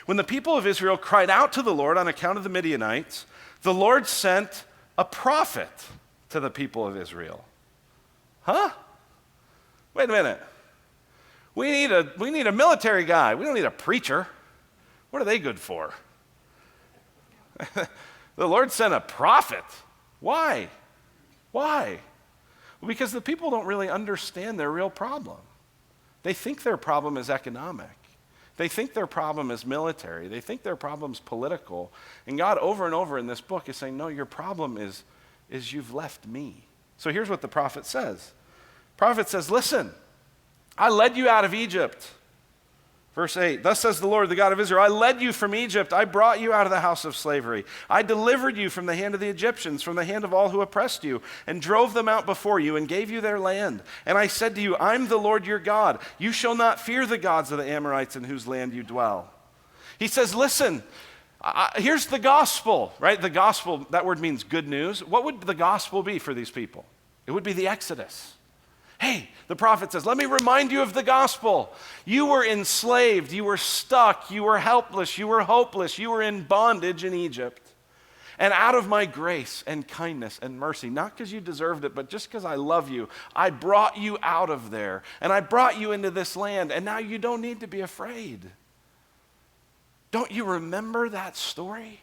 When the people of Israel cried out to the Lord on account of the Midianites, the Lord sent a prophet to the people of Israel. Huh? Wait a minute. We need a military guy. We don't need a preacher. What are they good for? The Lord sent a prophet. Why? Why? Well, because the people don't really understand their real problem. They think their problem is economic. They think their problem is military. They think their problem is political. And God over and over in this book is saying, no, your problem is you've left me. So here's what the prophet says. Prophet says, listen, I led you out of Egypt. Verse 8, thus says the Lord, the God of Israel, I led you from Egypt. I brought you out of the house of slavery. I delivered you from the hand of the Egyptians, from the hand of all who oppressed you, and drove them out before you and gave you their land. And I said to you, I'm the Lord your God. You shall not fear the gods of the Amorites in whose land you dwell. He says, listen, here's the gospel, right? The gospel, that word means good news. What would the gospel be for these people? It would be the Exodus. Hey, the prophet says, let me remind you of the gospel. You were enslaved, you were stuck, you were helpless, you were hopeless, you were in bondage in Egypt. And out of my grace and kindness and mercy, not because you deserved it, but just because I love you, I brought you out of there. And I brought you into this land, and now you don't need to be afraid. Don't you remember that story?